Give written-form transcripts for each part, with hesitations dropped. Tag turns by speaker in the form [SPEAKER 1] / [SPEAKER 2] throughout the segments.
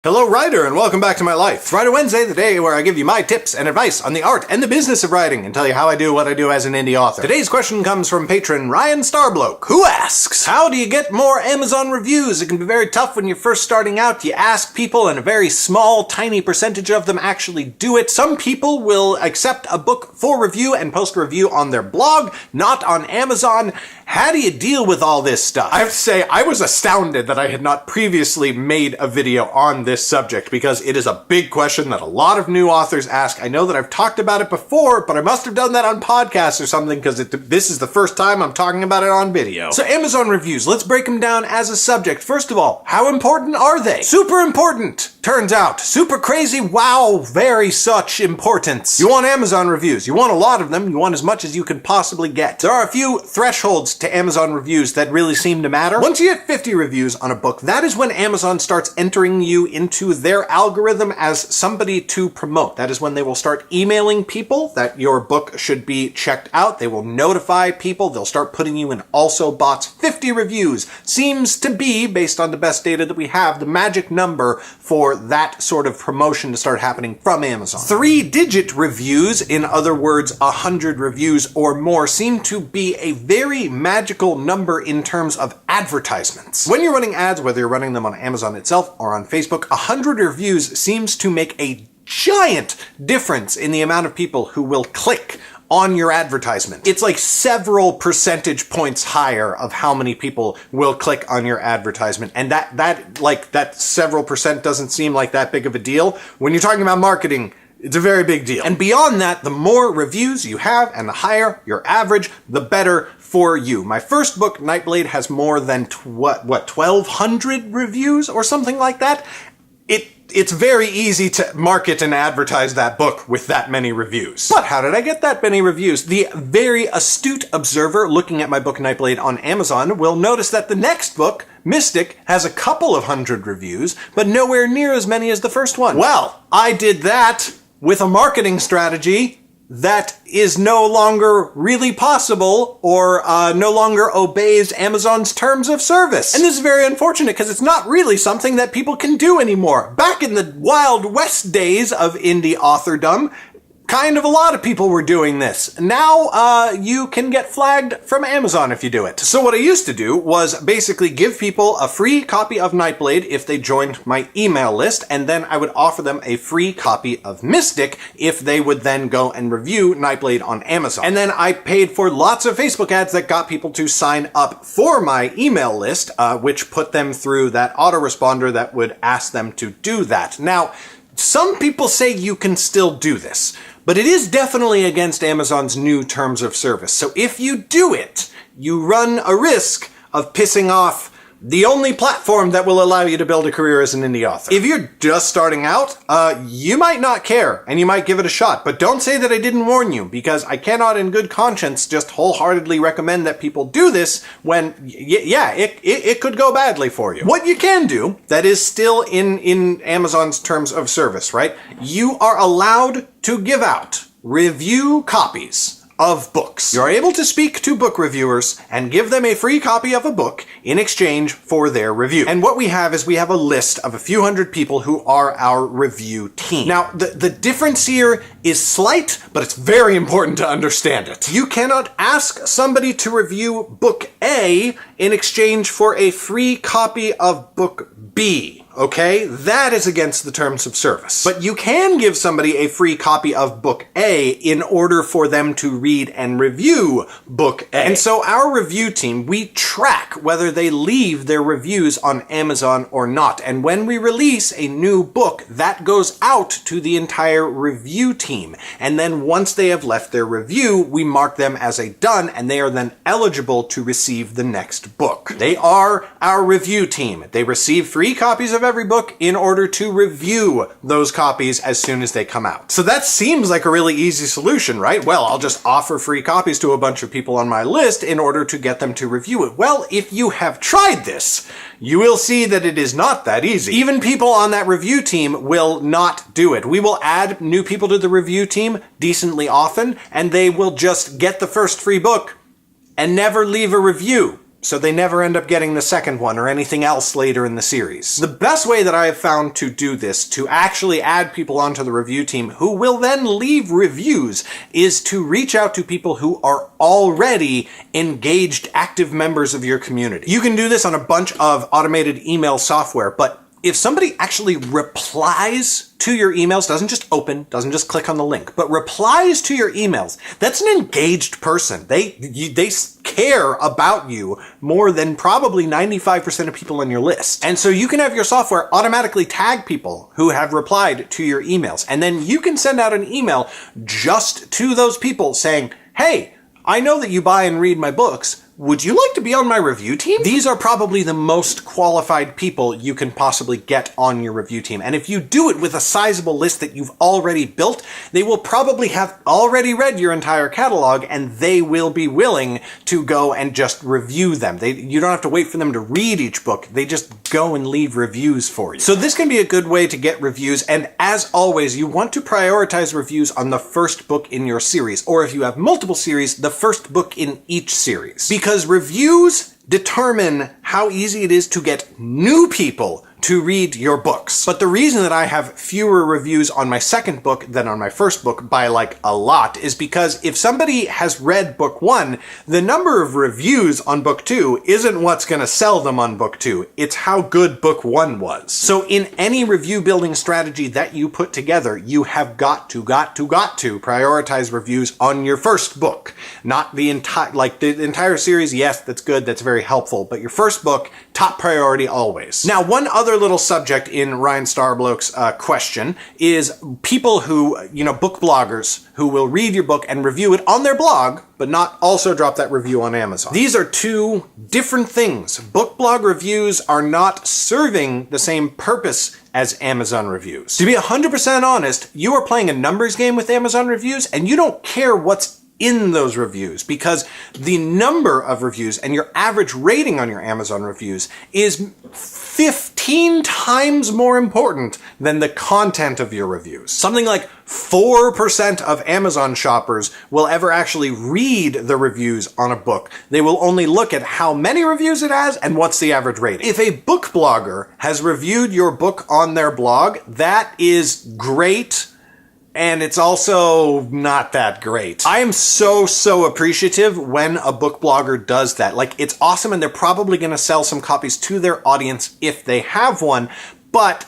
[SPEAKER 1] Hello, writer, and welcome back to my life. It's Writer Wednesday, the day where I give you my tips and advice on the art and the business of writing and tell you how I do what I do as an indie author. Today's question comes from patron Ryan Starbloke, who asks, how do you get more Amazon reviews? It can be very tough when you're first starting out. You ask people, and a very small, tiny percentage of them actually do it. Some people will accept a book for review and post a review on their blog, not on Amazon. How do you deal with all this stuff? I have to say, I was astounded that I had not previously made a video on this subject because it is a big question that a lot of new authors ask. I know that I've talked about it before, but I must have done that on podcasts or something because this is the first time I'm talking about it on video. So Amazon reviews, let's break them down as a subject. First of all, how important are they? Super important, turns out. Super crazy, wow, very such importance. You want Amazon reviews. You want a lot of them. You want as much as you can possibly get. There are a few thresholds to Amazon reviews that really seem to matter. Once you get 50 reviews on a book, that is when Amazon starts entering you into their algorithm as somebody to promote. That is when they will start emailing people that your book should be checked out. They will notify people. They'll start putting you in also bots. 50 reviews seems to be, based on the best data that we have, the magic number for that sort of promotion to start happening from Amazon. 3-digit reviews, in other words, 100 reviews or more, seem to be a very magical number in terms of advertisements. When you're running ads, whether you're running them on Amazon itself or on Facebook, 100 reviews seems to make a giant difference in the amount of people who will click on your advertisement. It's like several percentage points higher of how many people will click on your advertisement. And that several percent doesn't seem like that big of a deal. When you're talking about marketing, it's a very big deal. And beyond that, the more reviews you have and the higher your average, the better for you. My first book, Nightblade, has more than 1,200 reviews or something like that. It's very easy to market and advertise that book with that many reviews. But how did I get that many reviews? The very astute observer looking at my book Nightblade on Amazon will notice that the next book, Mystic, has a couple of hundred reviews, but nowhere near as many as the first one. Well, I did that with a marketing strategy that is no longer really possible or no longer obeys Amazon's terms of service. And this is very unfortunate because it's not really something that people can do anymore. Back in the Wild West days of indie authordom, kind of a lot of people were doing this. Now, you can get flagged from Amazon if you do it. So what I used to do was basically give people a free copy of Nightblade if they joined my email list, and then I would offer them a free copy of Mystic if they would then go and review Nightblade on Amazon. And then I paid for lots of Facebook ads that got people to sign up for my email list, which put them through that autoresponder that would ask them to do that. Now, some people say you can still do this, but it is definitely against Amazon's new terms of service. So if you do it, you run a risk of pissing off the only platform that will allow you to build a career as an indie author. If you're just starting out, you might not care and you might give it a shot, but don't say that I didn't warn you, because I cannot in good conscience just wholeheartedly recommend that people do this when, it could go badly for you. What you can do that is still in Amazon's terms of service, right? You are allowed to give out review copies of books. You're able to speak to book reviewers and give them a free copy of a book in exchange for their review. And what we have is we have a list of a few hundred people who are our review team. Now, the difference here is slight, but it's very important to understand it. You cannot ask somebody to review book A in exchange for a free copy of book B. Okay? That is against the terms of service. But you can give somebody a free copy of book A in order for them to read and review book A. And so our review team, we track whether they leave their reviews on Amazon or not. And when we release a new book, that goes out to the entire review team. And then once they have left their review, we mark them as a done, and they are then eligible to receive the next book. They are our review team. They receive free copies of every book in order to review those copies as soon as they come out. So that seems like a really easy solution, right? Well, I'll just offer free copies to a bunch of people on my list in order to get them to review it. Well, if you have tried this, you will see that it is not that easy. Even people on that review team will not do it. We will add new people to the review team decently often, and they will just get the first free book and never leave a review. so they never end up getting the second one or anything else later in the series. The best way that I have found to do this, to actually add people onto the review team who will then leave reviews, is to reach out to people who are already engaged, active members of your community. You can do this on a bunch of automated email software, but if somebody actually replies to your emails, doesn't just open, doesn't just click on the link, but replies to your emails, that's an engaged person. They care about you more than probably 95% of people on your list. And so you can have your software automatically tag people who have replied to your emails. And then you can send out an email just to those people saying, hey, I know that you buy and read my books. Would you like to be on my review team? These are probably the most qualified people you can possibly get on your review team. And if you do it with a sizable list that you've already built, they will probably have already read your entire catalog, and they will be willing to go and just review them. You don't have to wait for them to read each book. They just go and leave reviews for you. So this can be a good way to get reviews. And as always, you want to prioritize reviews on the first book in your series, or if you have multiple series, the first book in each series. Because reviews determine how easy it is to get new people to read your books. But the reason that I have fewer reviews on my second book than on my first book by like a lot is because if somebody has read book 1, the number of reviews on book 2 isn't what's going to sell them on book 2. It's how good book 1 was. So in any review building strategy that you put together, you have got to prioritize reviews on your first book. Not the entire series. Yes, that's good. That's very helpful. But your first book, top priority always. Now, one other little subject in Ryan Starbloke's question is people who, book bloggers who will read your book and review it on their blog, but not also drop that review on Amazon. These are two different things. Book blog reviews are not serving the same purpose as Amazon reviews. To be 100% honest, you are playing a numbers game with Amazon reviews, and you don't care what's in those reviews, because the number of reviews and your average rating on your Amazon reviews is 15 times more important than the content of your reviews. Something like 4% of Amazon shoppers will ever actually read the reviews on a book. They will only look at how many reviews it has and what's the average rating. If a book blogger has reviewed your book on their blog, that is great. And it's also not that great. I am so appreciative when a book blogger does that. Like, it's awesome, and they're probably going to sell some copies to their audience if they have one, but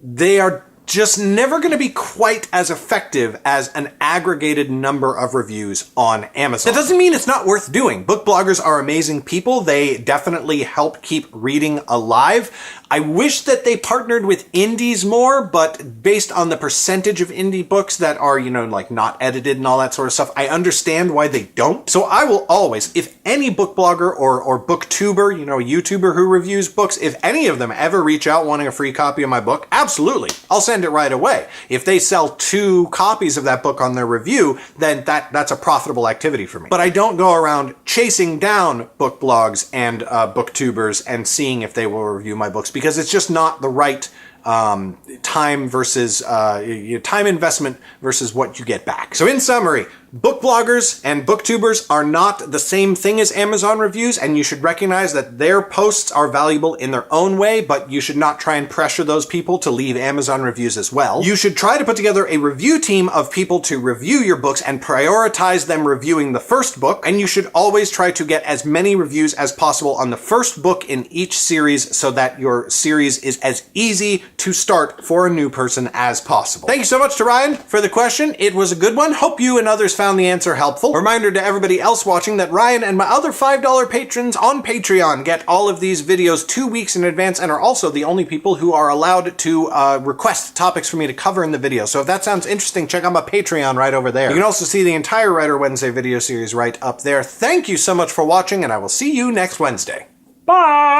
[SPEAKER 1] they are just never going to be quite as effective as an aggregated number of reviews on Amazon. That doesn't mean it's not worth doing. Book bloggers are amazing people. They definitely help keep reading alive. I wish that they partnered with indies more, but based on the percentage of indie books that are, not edited and all that sort of stuff, I understand why they don't. So I will always, if any book blogger or booktuber, a YouTuber who reviews books, if any of them ever reach out wanting a free copy of my book, absolutely, I'll send it right away. If they sell 2 copies of that book on their review, then that's a profitable activity for me. But I don't go around chasing down book blogs and booktubers and seeing if they will review my books, because it's just not the right time versus time investment versus what you get back. So in summary, book bloggers and booktubers are not the same thing as Amazon reviews, and you should recognize that their posts are valuable in their own way, but you should not try and pressure those people to leave Amazon reviews as well. You should try to put together a review team of people to review your books and prioritize them reviewing the first book, and you should always try to get as many reviews as possible on the first book in each series so that your series is as easy to start for a new person as possible. Thank you so much to Ryan for the question. It was a good one. Hope you and others found the answer helpful. Reminder to everybody else watching that Ryan and my other $5 patrons on Patreon get all of these videos 2 weeks in advance and are also the only people who are allowed to request topics for me to cover in the video. So if that sounds interesting, check out my Patreon right over there. You can also see the entire Writer Wednesday video series right up there. Thank you so much for watching, and I will see you next Wednesday. Bye!